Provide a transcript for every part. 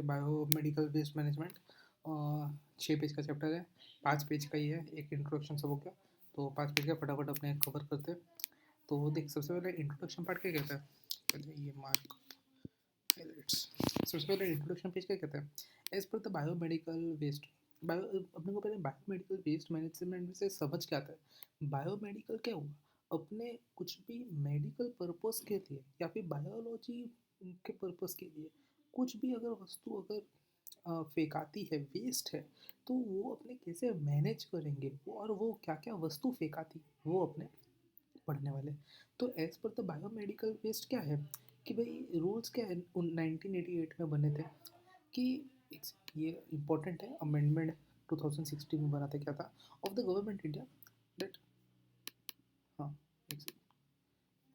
Biomedical waste management 6 page का chapter है, 5 page का ही है, एक इंट्रोडक्शन सब हो गया। तो 5 पेज का फटाफट अपने कवर करते हैं। तो देख, सबसे पहले इंट्रोडक्शन पार्ट क्या कहता है, पहले ये मार्क हाइलाइट्स। सबसे पहले इंट्रोडक्शन पेज क्या कहता है, as per the biomedical waste. Bio अपने को पहले बायोमेडिकल वेस्ट मैनेजमेंट से समझ क्या आता है। बायोमेडिकल क्या हुआ, अपने कुछ भी मेडिकल पर्पस के लिए या फिर बायोलॉजी के पर्पस के लिए कुछ भी अगर वस्तु अगर फेंकाती है, वेस्ट है, तो वो अपने कैसे मैनेज करेंगे वो, और वो क्या क्या वस्तु फेंकाती वो अपने पढ़ने वाले। तो as per the biomedical waste क्या है कि भाई रूल्स क्या है 1988 में बने थे कि ये इम्पोर्टेंट है, अमेंडमेंट 2016 में बना था, क्या था, of the government India that, हाँ,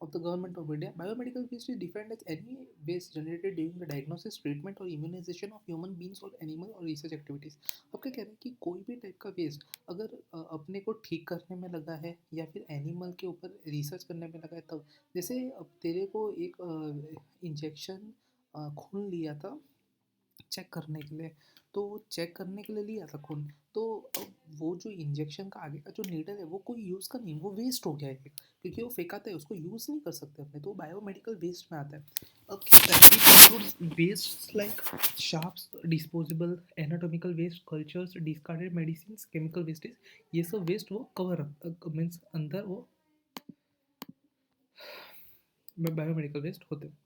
of the government of India, biomedical waste is defined as any waste generated during the diagnosis, treatment or immunization of human beings or animal or research activities। अब क्या कह रहे हैं कि कोई भी type का वेस्ट अगर अपने को ठीक करने में लगा है या फिर एनिमल के ऊपर रिसर्च करने में लगा है, तब जैसे अब तेरे को एक इंजेक्शन खून लिया था चेक करने के लिए, तो चेक करने के लिए लिया था खून, तो अब वो जो इंजेक्शन का आगे का जो नीडल है वो कोई यूज़ का नहीं, वो वेस्ट हो गया है क्योंकि वो फेंकाते हैं, उसको यूज़ नहीं कर सकते अपने, तो बायोमेडिकल वेस्ट में आता है। अब waste like sharps, disposable, anatomical waste, cultures, discarded medicine, chemical wastage, ये सब वेस्ट वो कवर मीन्स अंदर वो बायोमेडिकल वेस्ट होते हैं।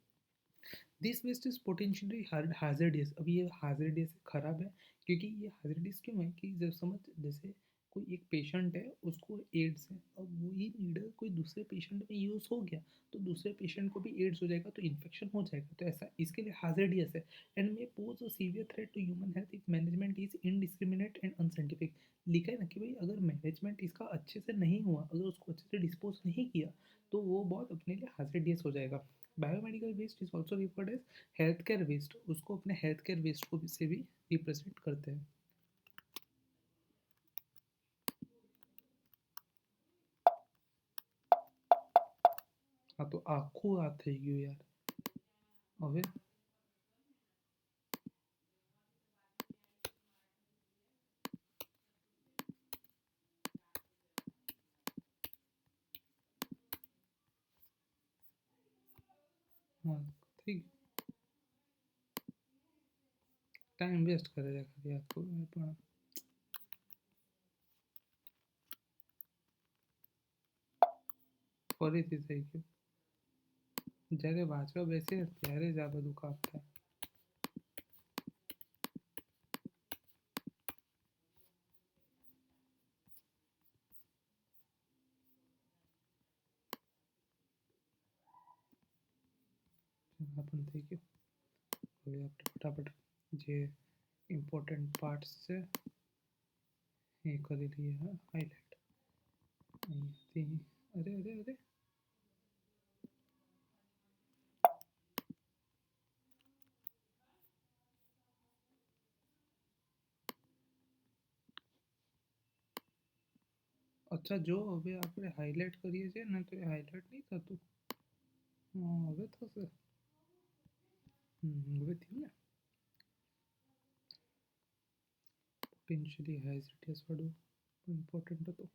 This waste is potentially hazardous. अब ये हाजर्डियस खराब है, क्योंकि ये हाजर्डियस क्यों है कि जब समझ, जैसे कोई एक पेशेंट है, उसको एड्स है, अब वही नीडल कोई दूसरे पेशेंट में यूज़ हो गया तो दूसरे पेशेंट को भी एड्स हो जाएगा, तो इन्फेक्शन हो जाएगा, तो ऐसा इसके लिए हाजर्डियस है and may pose a severe threat to human health if management is indiscriminate and unscientific. लिखा है ना कि भाई अगर मैनेजमेंट इसका अच्छे से नहीं हुआ, अगर उसको अच्छे से डिस्पोज नहीं किया, तो वो बहुत अपने लिए हाजर्डियस हो जाएगा। Biomedical waste is also referred as health care waste, उसको अपने हेल्थ केयर वेस्ट को से भी रिप्रेजेंट करते हैं। हाँ, तो आखू आते गयो यार, હવે हाँ ठीक, ટાઈમ વેસ્ટ કરે છે ખાલી આખું પણ ફરીથી થઈ ગયું, જ્યારે વાંચવા બેસે ત્યારે જ આ બધું કામ થાય। આ પણ થઈ ગયું। હવે આપણે ફટાફટ જે ઇમ્પોર્ટન્ટ પાર્ટ્સ છે એ કરી લઈએ। હા, હાઇલાઇટ અહીંયાથી, અરે અરે અરે, અચ્છા જો હવે આપણે હાઇલાઇટ કરીએ છીએ ને તો એ હાઇલાઇટ નહીં થતું। હા, હવે થશે। હવે થયું ને, પોટેન્શિયલી હેઝિટેસ વાળું ઇમ્પોર્ટન્ટ હતું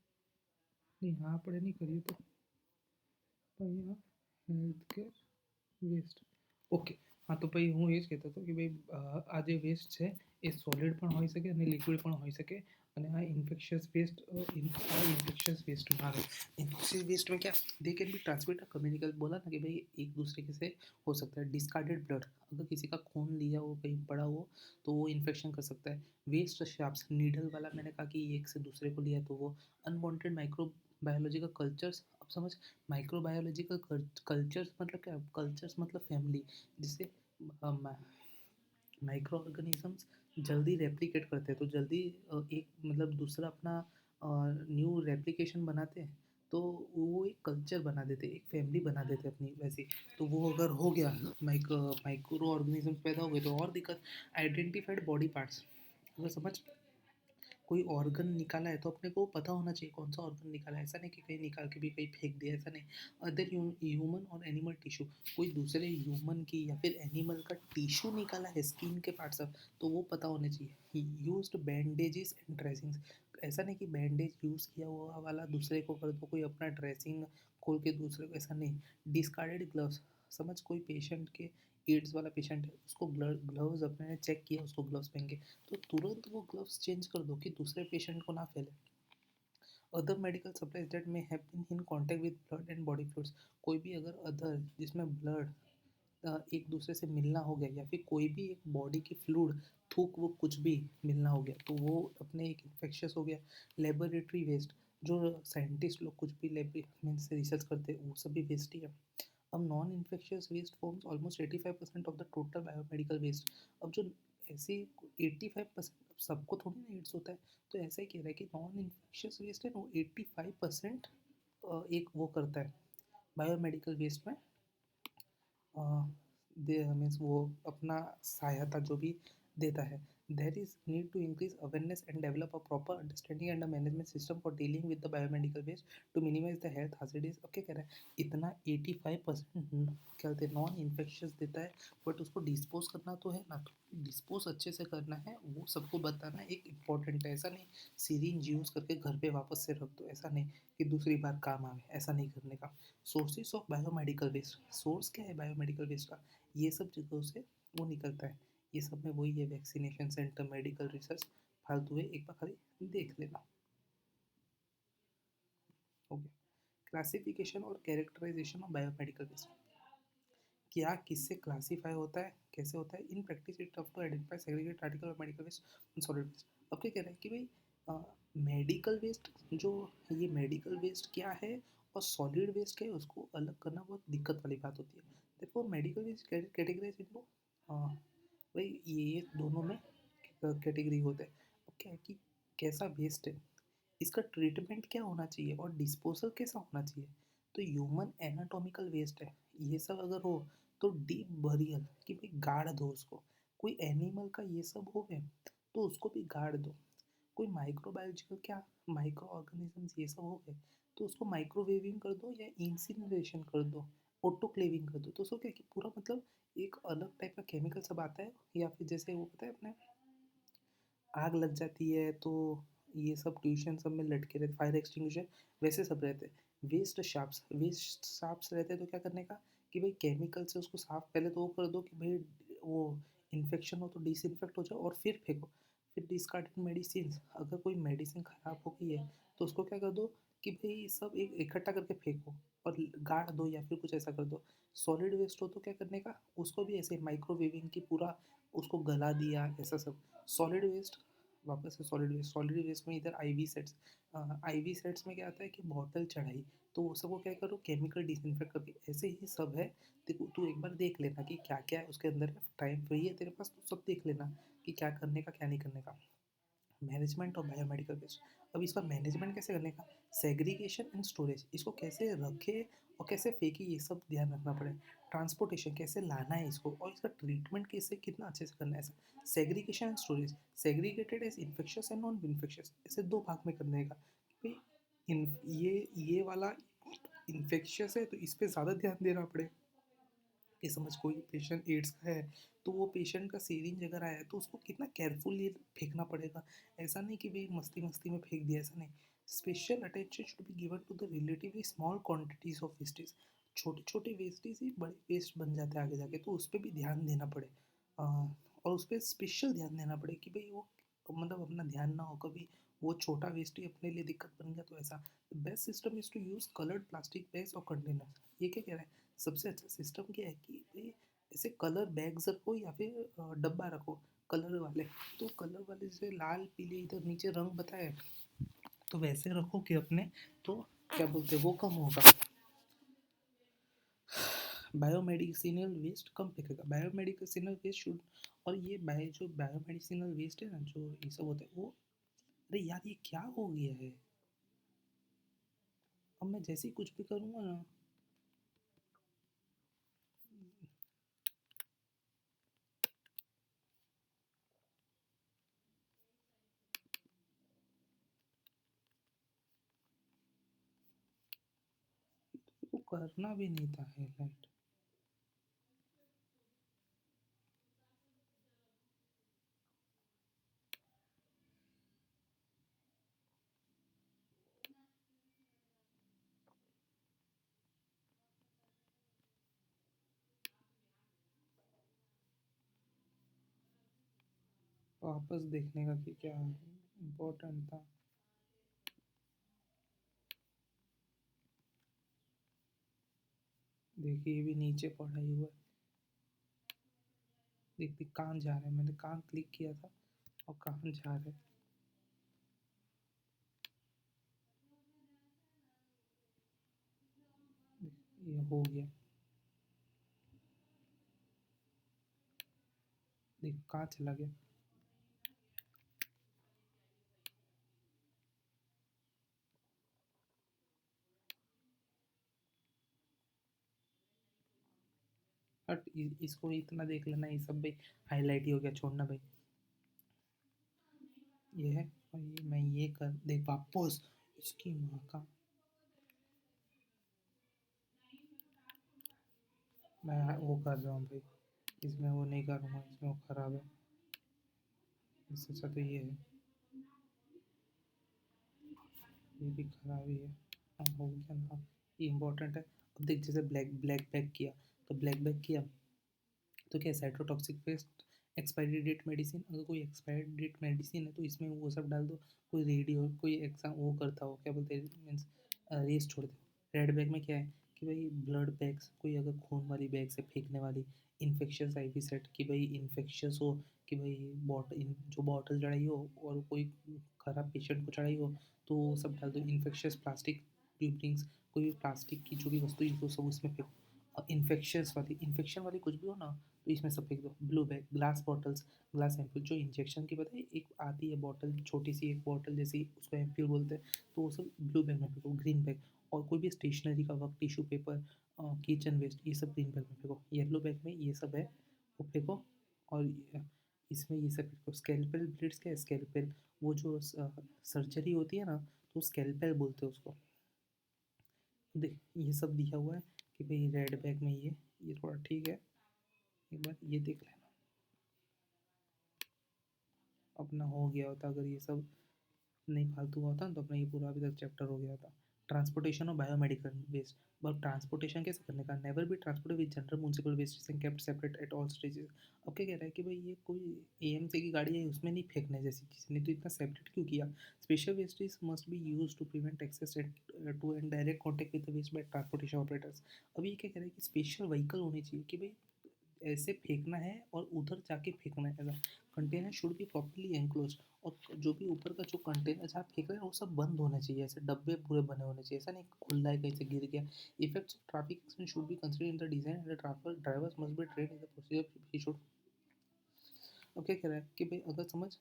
નહીં, હા આપણે નહીં કરીએ તો અહીંયા હેલ્થ કેર વેસ્ટ, ઓકે। हाँ, तो भाई હું એ જ કહેતો હતો કે ભાઈ આ જે વેસ્ટ છે એ સોલિડ પણ હોઈ શકે અને લિક્વિડ પણ હોઈ શકે, અને આ ઇન્फेक्शियस वेस्ट इन्फेक्शियस वेस्ट में आ गए। इन्फेक्शियस वेस्ट में क्या, दे कैन बी ट्रांसमिट कम्युनिकल, बोला ना कि भाई एक दूसरे के से हो सकता है। डिस्कार्डेड ब्लड, अगर किसी का खून लिया हो कहीं पड़ा हो तो वो इन्फेक्शन कर सकता है। वेस्ट शार्प्स, नीडल वाला मैंने कहा कि एक से दूसरे को लिया तो वो। अनवांटेड माइक्रो बायोलॉजिकल कल्चर्स, अब समझ, माइक्रोबायोलॉजिकल कल्चर्स मतलब क्या, कल्चर्स मतलब फैमिली, जिससे माइक्रो ऑर्गेनिजम्स जल्दी रेप्लिकेट करते हैं, तो जल्दी एक मतलब दूसरा अपना न्यू रेप्लिकेशन बनाते हैं, तो वो एक कल्चर बना देते, एक फैमिली बना देते अपनी वैसी। तो वो अगर हो गया, माइक्रो ऑर्गेनिजम्स पैदा हो गए तो और दिक्कत। आइडेंटिफाइड बॉडी पार्ट्स, अगर समझ, कोई ऑर्गन निकाला है तो अपने को पता होना चाहिए कौन सा ऑर्गन निकाला है। ऐसा नहीं कि कहीं निकाल के भी कहीं फेंक दिया, ऐसा नहीं। अदर ह्यूमन और एनिमल टिश्यू, कोई दूसरे ह्यूमन की या फिर एनिमल का टिश्यू निकाला है, स्किन के पार्ट्स सब, तो वो पता होने चाहिए। यूज्ड बैंडेजेस एंड ड्रेसिंग्स, ऐसा नहीं कि बैंडेज यूज़ किया हुआ वाला दूसरे को कर दो, कोई अपना ड्रेसिंग खोल के दूसरे को, ऐसा नहीं। डिस्कार्डेड ग्लव्स, समझ कोई पेशेंट के एड्स वाला पेशेंट है, उसको ग्लव्स अपने ने चेक किया, उसको ग्लव्स पहन के, तो तुरंत वो ग्लव्स चेंज कर दो कि दूसरे पेशेंट को ना फैले। Other medical supplies that may have been in contact with blood and body fluids, कोई भी अगर अदर जिसमें ब्लड एक दूसरे से मिलना हो गया, या फिर कोई भी एक बॉडी की फ्लूइड, थूक वो कुछ भी मिलना हो गया, तो वो अपने एक इन्फेक्शस हो गया। लेबोरेटरी वेस्ट, जो साइंटिस्ट लोग कुछ भी लैब में से रिसर्च करते हैं, वो सब भी वेस्ट ही है। अब non infectious waste forms almost 85% of the total biomedical waste. अब जो ऐसे 85% सबको थोड़ी ना एड्स होता है, तो ऐसा ही कह रहा है कि नॉन इन्फेक्शियस वेस्ट है ना, वो 85% एक वो करता है बायोमेडिकल वेस्ट में, दे मीन्स वो अपना सहायता जो भी देता है। There is need to increase awareness and develop a proper understanding and a management system for dealing with the biomedical waste to minimize the health hazards. अब क्या कह रहा है, इतना 85% क्या कहते हैं नॉन इन्फेक्शियस देता है, बट उसको डिस्पोज करना तो है ना, तो डिस्पोज अच्छे से करना है, वो सबको बताना एक इम्पॉर्टेंट है। ऐसा नहीं सीरिंज यूज़ करके घर पे वापस से रख दो, ऐसा नहीं कि दूसरी बार काम आवे, ऐसा नहीं करने का। Sources of biomedical waste, source क्या है बायोमेडिकल वेस्ट का, ये सब जगहों से वो निकलता है। ये सब में वही है, वैक्सीनेशन सेंटर, मेडिकल रिसर्च, फालतू है, एक बार खाली देख लेना। हो गया क्लासिफिकेशन और कैरेक्टराइजेशन ऑफ बायोमेडिकल वेस्ट। क्या किससे क्लासीफाई होता है, कैसे होता है। In practice it tough to identify segregate article of medical waste, solid waste. अब क्या कह रहा है कि भाई मेडिकल वेस्ट जो, ये मेडिकल वेस्ट क्या है और सॉलिड वेस्ट क्या है, उसको अलग करना बहुत दिक्कत वाली बात होती है। देखो मेडिकल वेस्ट कैटेगराइज इनको, भाई ये दोनों में कैटेगरी होता है। अब क्या है कि कैसा वेस्ट है, इसका ट्रीटमेंट क्या होना चाहिए और डिस्पोजल कैसा होना चाहिए। तो ह्यूमन एनाटॉमिकल वेस्ट है, ये सब अगर हो तो डीप बरियल कि भाई गाड़ दो उसको। कोई एनिमल का ये सब हो गए तो उसको भी गाड़ दो। कोई माइक्रोबायोलॉजिकल क्या, माइक्रो ऑर्गेनिजम्स ये सब हो गए तो उसको माइक्रोवेविंग कर दो या इंसिनरेशन कर दो, ऑटोक्लेविंग कर दो। तो उसको क्या कि पूरा मतलब एक अलग टाइप का केमिकल सब आता है, या फिर जैसे वो पता है अपने आग लग जाती है तो ये सब ट्यूशन सब में लटके रहते, फायर एक्सटिंग्विशर वैसे सब रहते हैं। वेस्ट शाफ्स रहते हैं, तो क्या करने का कि भाई केमिकल से उसको साफ पहले तो वो कर दो कि भाई वो इन्फेक्शन हो तो डिसइंफेक्ट हो जाए, और फिर फेंको। फिर डिस्कार्डेड मेडिसिन, अगर कोई मेडिसिन ख़राब हो गई है तो उसको क्या कर दो कि भाई सब एक इकट्ठा करके फेंको और गाड़ दो, या फिर कुछ ऐसा कर दो। सॉलिड वेस्ट हो तो क्या करने का, उसको भी ऐसे माइक्रोवेविंग की पूरा उसको गला दिया, ऐसा सब। सॉलिड वेस्ट, वापस से सॉलिड वेस्ट में इधर आईवी सेट्स, आईवी सेट्स में क्या आता है कि बॉटल चढ़ाई, तो वो सबको क्या करो केमिकल डिसइंफेक्ट करके, ऐसे ही सब है। देखो तू एक बार देख लेना कि क्या क्या है उसके अंदर, टाइम फ्री है तेरे पास तो सब देख लेना कि क्या करने का क्या नहीं करने का। मैनेजमेंट ऑफ बायोमेडिकल वेस्ट, अब इसका मैनेजमेंट कैसे करने का, सेग्रीगेशन एंड स्टोरेज, इसको कैसे रखे और कैसे फेंके, ये सब ध्यान रखना पड़ेगा। ट्रांसपोर्टेशन कैसे लाना है इसको, और इसका ट्रीटमेंट कैसे कितना अच्छे से करना है ऐसा। Segregation and storage, segregated as infectious and non infectious, ऐसे दो भाग में करने का भाई। ये वाला इन्फेक्शियस है तो इस पर ज़्यादा ध्यान देना पड़ेगा कि समझ कोई पेशेंट एड्स का है तो वो पेशेंट का सीरिंज अगर आया है तो उसको कितना केयरफुली फेंकना पड़ेगा। ऐसा नहीं कि भाई मस्ती मस्ती में फेंक दिया, ऐसा नहीं। Special attention should be given to the relatively small quantities of wastage, छोटे छोटे वेस्टेज ही बड़े वेस्ट बन जाते हैं आगे जाके, तो उस पर भी ध्यान देना पड़े। और उस पर स्पेशल ध्यान देना पड़े कि भाई वो मतलब अपना ध्यान ना हो कभी वो छोटा वेस्ट ही अपने लिए दिक्कत बन गया, तो ऐसा। Best system is to use coloured plastic bags और कंटेनर। ये क्या कह रहा है, सबसे अच्छा सिस्टम क्या है कि भाई ऐसे कलर बैग्स रखो या फिर डब्बा रखो कलर वाले। तो कलर वाले जैसे लाल पीले इधर नीचे रंग बताए, तो वैसे रखो कि अपने, तो क्या बोलते हैं वो कम होगा, बायोमेडिसिनल वेस्ट कम फेंकेगा। बायोमेडिसिनल वेस्ट शुड, और ये जो बायोमेडिसिनल वेस्ट है ना जो ये सब होता है वो, अरे यार ये क्या हो गया है, अब मैं जैसे ही कुछ भी करूँगा ना, करना भी नहीं था हाईलाइट। वापस देखने का कि क्या इम्पोर्टेंट था। देखिए ये भी नीचे पड़ा ही हुआ है। देख कहाँ जा रहा है, मैंने कहाँ क्लिक किया था और कहाँ जा रहा है। ये हो गया, देख कहाँ चला गया। हट, इसको इतना देख लेना, ये सब भाई हाईलाइट ही हो गया, छोड़ना भाई। ये है और ये मैं ये कर देख वापस, इसकी माँ का। मैं वो कर रहा हूँ भाई, इसमें वो नहीं करूँगा, इसमें वो खराब है। इससे अच्छा तो ये है, ये भी खराब ही है। हाँ हो गया ना, ये इम्पोर्टेंट है। अब देख जैसे ब्लैक ब्लैक बैक किया, तो ब्लैक बैक किया तो क्या cytotoxic waste, expiry date medicine, अगर कोई एक्सपायरी डेट मेडिसिन है तो इसमें वो सब डाल दो। कोई रेडियो कोई एग्जाम वो करता हो, क्या बोलते हैं मीन्स रेस छोड़ दो। रेड बैग में क्या है कि भाई ब्लड बैग्स, कोई अगर खून वाली बैग से फेंकने वाली, इन्फेक्शस आई वी सेट कि भाई इन्फेक्शस हो, कि भाई जो बॉटल चढ़ाई हो और कोई खराब पेशेंट को चढ़ाई हो, तो वो सब डाल दो। इन्फेक्शस प्लास्टिक ट्यूबिंग्स, कोई भी प्लास्टिक की जो भी वस्तु है वो सब उसमें फेंको। और इन्फेक्शन वाली कुछ भी हो ना, तो इसमें सब फेंक दो। Blue bag, glass bottles, glass ampoule, जो इंजेक्शन की पता है एक आती है बॉटल, छोटी सी एक बॉटल जैसी, उसको एम्पूल बोलते हैं, तो वो सब ब्लू बैग में फेंको। ग्रीन बैग, और कोई भी स्टेशनरी का work, tissue paper, kitchen waste, ये सब ग्रीन बैग में फेंको। येलो बैग में ये सब है, वो फेंको। और इसमें ये सब फेंको। स्केलपेल ब्लेड्स, क्या है स्केलपेल, वो जो सर्जरी होती है ना, तो स्केलपेल बोलते हैं उसको। देख ये सब दिया हुआ है कि भाई रेड बैग में ये थोड़ा ठीक है। एक बार ये देख लेना, अपना हो गया होता अगर ये सब नहीं फालतू हुआ होता ना, तो अपना ये पूरा अभी तक चैप्टर हो गया होता। ट्रांसपोर्टेशन और बायोमेडिकल वेस्ट। बट ट्रांसपोर्टेशन कैसे करने का, never be transported with general municipal waste and kept separate at all stages. अब क्या कह रहा है कि भाई ये कोई एएमसी की गाड़ी है, उसमें नहीं फेंकने जैसी चीज़ नहीं, तो इतना सेपरेट क्यों किया। Special wastage must be use to prevent access to and direct contact with the waste by transportation operators. अब ये क्या कह रहा है कि स्पेशल व्हीकल होनी चाहिए कि भाई ऐसे फेंकना है और उधर जाके फेंकना है। ऐसा container should be properly enclose, और जो भी ऊपर का जो कंटेनर जहाँ फेंक रहे हैं वो सब बंद होना चाहिए, ऐसे डब्बे पूरे बने होने चाहिए, ऐसा नहीं खुला है कहीं से गिर गया। Effects of traffic accident should be considered in the design and the traffic drivers must be train in the procedure he should. अब क्या कह रहा है कि भाई अगर समझ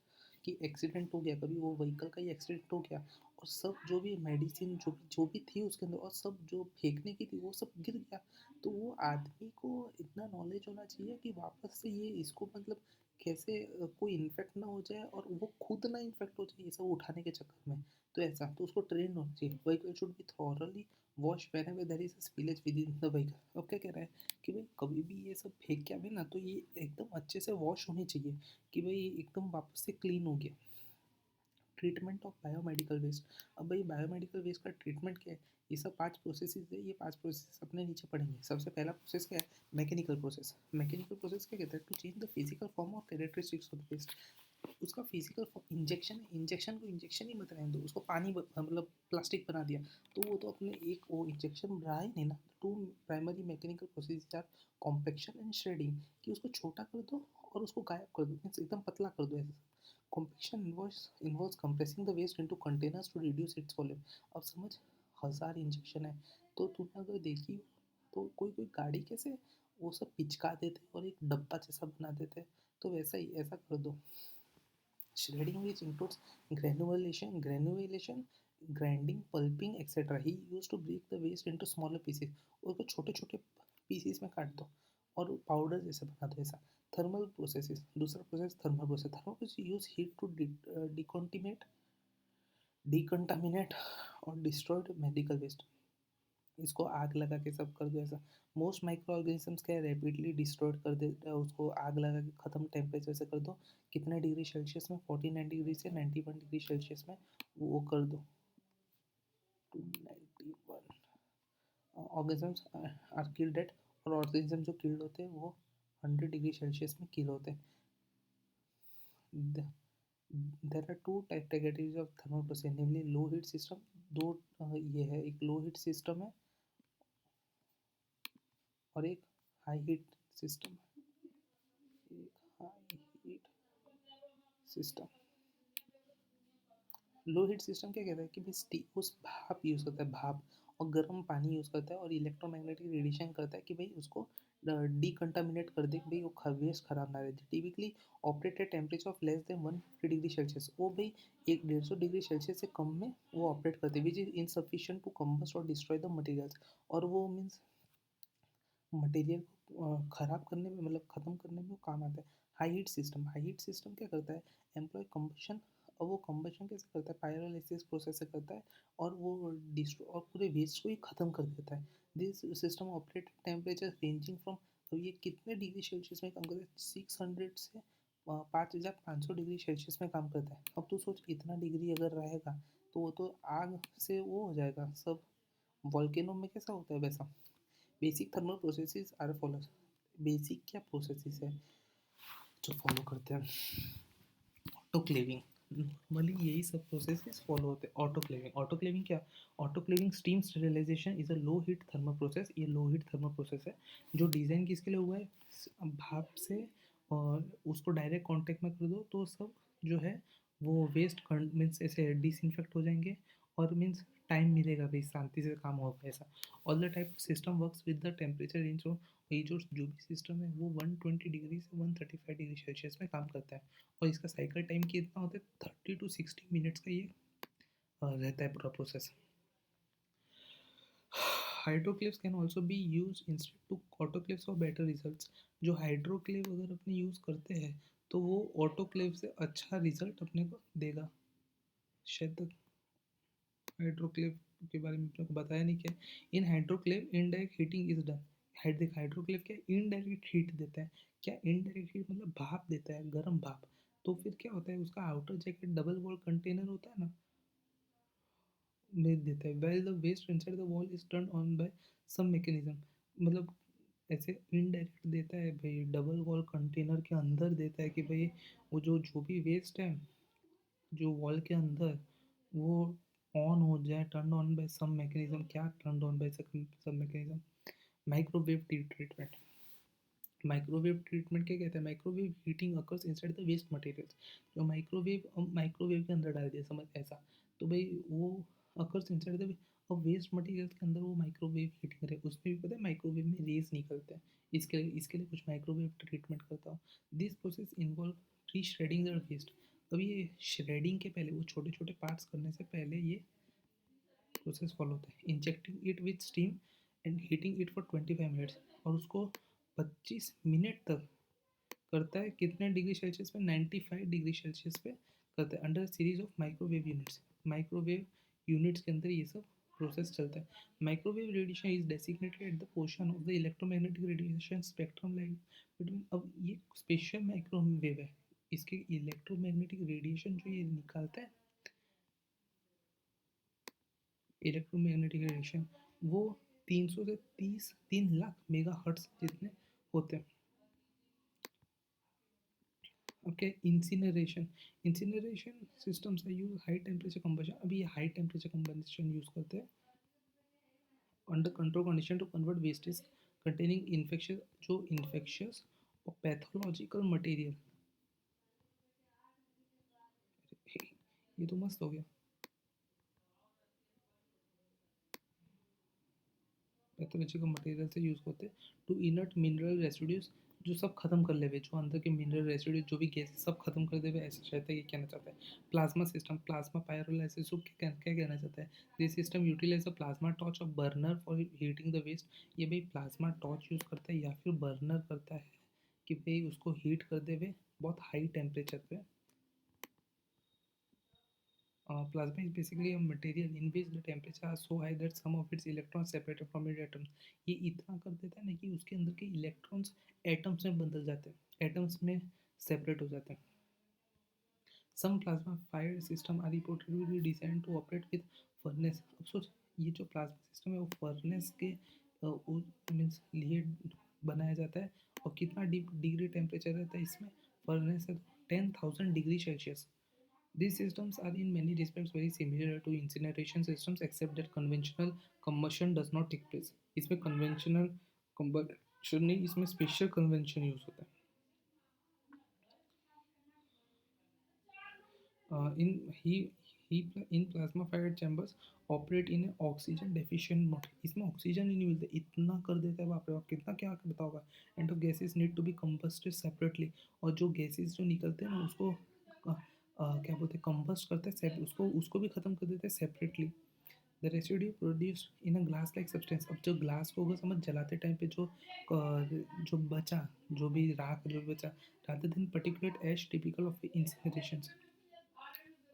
कि एक्सीडेंट हो गया, कभी वो व्हीकल का ही एक्सीडेंट हो गया, और सब जो भी मेडिसिन जो भी थी उसके अंदर, और सब जो फेंकने की थी वो सब गिर गया, तो वो आदमी को इतना नॉलेज होना चाहिए कि वापस से ये इसको मतलब कैसे कोई इन्फेक्ट ना हो जाए और वो खुद ना इन्फेक्ट हो जाए ये सब उठाने के चक्कर में। तो ऐसा तो उसको ट्रेन होना चाहिए। Vehicle should be thoroughly wash whenever there is a spillage within the vehicle। अब क्या कह रहा है कि भाई कभी भी ये सब फेंक के आवे ना, तो ये एकदम अच्छे से वॉश होनी चाहिए कि भाई एकदम वापस से क्लीन हो गया। Treatment of biomedical waste. अब भाई बायोमेडिकल वेस्ट का ट्रीटमेंट क्या है, ये सब 5 प्रोसेसेस है, ये 5 प्रोसेस अपने नीचे पढ़ेंगे। सबसे पहला प्रोसेस क्या है, मैकेनिकल प्रोसेस। मैकेनिकल प्रोसेस क्या कहता है, to change the physical form और कैरेक्टरिस्टिक्स ऑफ द वेस्ट। उसका फिजिकल फॉर्म इंजेक्शन है, इंजेक्शन को इंजेक्शन ही मत रहने दो, उसको पानी मतलब प्लास्टिक बना दिया, तो वो तो अपने एक वो इंजेक्शन रहा ही नहीं ना। Two primary mechanical process are compaction and shredding, कि उसको छोटा कर दो और उसको गायब कर दो, मीन्स एकदम पतला कर दो ऐसे। Compaction involves compressing the waste into containers to reduce its volume। अब समझ, 1000 इंजेक्शन है, तो तूने अगर देखी तो कोई कोई गाड़ी कैसे वो सब पिचका देते और एक डब्बा जैसा बना देते, तो वैसा ही ऐसा कर दो। Shredding, which includes granulation, grinding, pulping, etc. He used to break the waste into smaller pieces। उसको छोटे छोटे पीसीस में काट दो और पाउडर जैसे बना दो ऐसा। थर्मल प्रोसेसेस, दूसरा process thermal process. Thermal process use heat to decontaminate, decontaminate और डिस्ट्रॉयड मेडिकल वेस्ट। इसको आग लगा के सब कर दो ऐसा। मोस्ट माइक्रो ऑर्गेनिजम्स क्या है, रैपिडली डिस्ट्रॉयड कर दे, उसको आग लगा के ख़त्म टेम्परेचर से कर दो। कितने डिग्री सेल्सियस में, 49 डिग्री से 91 डिग्री सेल्सियस में वो कर दो। 291 ऑर्गेनिजम्स आर किल्ड एट, और ऑर्गेनिज्म जो किल्ड होते हैं वो 100 डिग्री सेल्सियस में किल होते हैं। There are two type categories of thermal process, namely low heat system. दो ये है, एक लो हीट सिस्टम है और एक हाई हीट सिस्टम है। एक हाई हीट सिस्टम, लो हीट सिस्टम क्या कहता है कि भाई उस भाप यूज़ करता है, भाप और गर्म पानी यूज़ करता है और इलेक्ट्रोमैग्नेटिक रेडिएशन करता है कि भाई उसको डिकंटामिनेट कर दे, भाई वो वेस्ट खराब ना रहे। Typically operate at temperature of less than 150 degree Celsius, वो भाई 150 डिग्री सेल्सियस से कम में वो ऑपरेट करते हैं, which is insufficient to combust और डिस्ट्रॉय द मटेरियल्स। और वो मीन्स मटेरियल को ख़राब करने में, मतलब ख़त्म करने में वो काम आता है। High heat system, high heat system क्या करता है, एम्प्लॉय कम्बशन। और वो कम्बशन कैसे करता है, पायरोलिसिस प्रोसेस से करता है और वो डिस्ट्रो और पूरे वेस्ट को ही ख़त्म कर देता है। This system operate temperature ranging from, अब ये कितने डिग्री सेल्सियस में काम करता है, 600 से 5500 डिग्री सेल्सियस में काम करता है। अब तू सोच इतना डिग्री अगर रहेगा तो वो तो आग से वो हो जाएगा सब। वॉल्केनो में कैसा होता है वैसा। Basic thermal processes are follows, basic क्या प्रोसेसेस है जो फॉलो करते हैं, ऑटोक्लेविंग। नॉर्मली यही सब प्रोसेसेस फॉलो होते हैं। ऑटोक्लेविंग, ऑटोक्लेविंग क्या, autoclaving steam sterilization is a low heat thermal process. ये लो हीट थर्मल प्रोसेस है जो डिज़ाइन किसके लिए हुआ है, भाप से और उसको डायरेक्ट कांटेक्ट में कर दो तो सब जो है वो वेस्ट मीन्स ऐसे डिसइंफेक्ट हो जाएंगे और मीन्स टाइम मिलेगा भाई, शांति से काम होगा ऐसा। All the type system works with the temperature range of, ये जो भी सिस्टम है वो 120 डिग्री से 135 डिग्री सेल्सियस में काम करता है। और इसका साइकिल टाइम कितना होता है, 30 to 60 मिनट्स का ये रहता है पूरा process. Hydroclaves can also be use instead to autoclaves for better results. जो हाइड्रोक्लेव अगर अपने यूज़ करते हैं तो वो ऑटोक्लेव से अच्छा रिजल्ट अपने को देगा। शायद हाइड्रोक्लेव के बारे में अपने को बताया नहीं क्या। इन हाइड्रोक्लेव इनडायरेक्ट हीटिंग इज डन। हाइड्रोक्लेव क्या, इनडायरेक्ट हीट देता है। क्या इनडायरेक्ट हीट मतलब भाप देता है, गर्म भाप। तो फिर क्या होता है, उसका outer jacket double wall container होता है ना, भेज देता है। Well the waste inside the wall is turn on by some mechanism, मतलब ऐसे इनडायरेक्ट देता है भाई, डबल वॉल कंटेनर के अंदर देता है कि भाई वो जो भी वेस्ट है जो वॉल के अंदर, वो ऑन हो जाए, turn on by some mechanism. क्या turn on by some mechanism, microwave treatment. Microwave treatment क्या कहता है, microwave heating occurs inside the waste materials. जो माइक्रोवेव के अंदर डाल दिया समझ ऐसा, तो भाई वो अकर्स इनसाइड द, अब वेस्ट मटेरियल के अंदर वो माइक्रोवेव हीटिंग रहे, उसमें भी पता है माइक्रोवेव में रेज निकलते हैं। इसके लिए कुछ माइक्रोवेव ट्रीटमेंट करता हूँ। This process involve pre shredding the waste. अब ये श्रेडिंग के पहले, वो छोटे छोटे पार्ट्स करने से पहले ये प्रोसेस फॉलो होता है। Injecting it with steam and heating it for 25 minutes, और उसको 25 मिनट तक करता है। कितने डिग्री सेल्सियस पे, 95 डिग्री सेल्सियस पे करता है, under series of microwave units. Microwave units के अंदर ये सब प्रोसेस चलता है। Microwave radiation is designated at the portion of the electromagnetic radiation spectrum line between, अब ये स्पेशल माइक्रोवेव है, इसके इलेक्ट्रोमैग्नेटिक रेडिएशन जो ये निकालता है, इलेक्ट्रोमैग्नेटिक रेडिएशन, वो 300 से 3 लाख मेगा हर्ट्स जितने होते हैं। Okay, incineration, incineration systems use high temperature combustion. अभी ये हाई टेम्परेचर कंबशन यूज करते हैं under control condition to convert wastage containing infection, जो इन्फेक्शियस और पैथोलॉजिकल मटेरियल, ये तो मस्त हो गया, पैथोलॉजिकल मटेरियल से यूज़ करते हैं टू इनर्ट मिनरल रेसिड्यूज, जो सब खत्म कर लेवे, जो अंदर के मिनरल रेसिड्यूज जो भी गैस सब खत्म कर देवे, ऐसा शायद ये कहना चाहता है। प्लाज्मा सिस्टम, प्लाज्मा पायरोलाइसिस को क्या कहना चाहता है, this system utilize the plasma torch of burner for heating the waste. ये भाई प्लाज्मा टॉर्च यूज़ करता है या फिर बर्नर करता है कि भाई उसको हीट कर देवे बहुत हाई टेम्परेचर पे। Plasma is basically a material in which the temperature are so high that some of its electrons separated from its atoms. ये इतना कर देता है ना कि उसके अंदर के इलेक्ट्रॉन्स एटम्स में बदल जाते हैं, एटम्स में सेपरेट हो जाते हैं. Some plasma fired system are reportedly designed to operate with furnace. अब सोच, ये जो प्लाज्मा सिस्टम है वो फर्नेस के मीन्स लिए बनाया जाता है. और कितना डिग्री टेम्परेचर रहता है इसमें, फर्नेस है 10,000 degree Celsius. These systems are in many respects very similar to incineration systems except that conventional combustion does not take place. इसमें conventional combustion नहीं, इसमें special convention यूज होता है. In plasma fired chambers operate in a oxygen deficient mode. इसमें oxygen ही नहीं मिलता, इतना कर देता है, बाप रे बाप कितना क्या करता होगा. And of gases need to be combusted separately. और जो गैसेस जो निकलते हैं ना उसको क्या बोलते हैं, कंबस्ट करते हैं, उसको उसको भी ख़त्म कर देते हैं separately. The residue produced in a glass like substance. अब जो ग्लास को होगा समझ, जलाते टाइम पे जो बचा, जो भी राख जो बचा, rather than particular ash typical of incineration,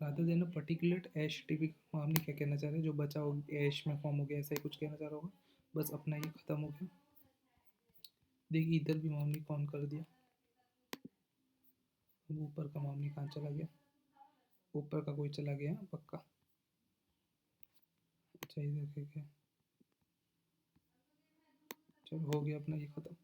rather than a particular ash typical. हमने क्या कहना चाह रहे हैं, जो बचा हो एश में फॉर्म हो गया, ऐसा ही कुछ कहना चाह रहा होगा. बस अपना ये ख़त्म हो गया. देखिए इधर भी मामली कौन कर दिया, ऊपर का मामली कहाँ चला गया, ऊपर का कोई चला गया पक्का. अच्छा इधर क्या, चलो हो गया अपना ये ख़त्म.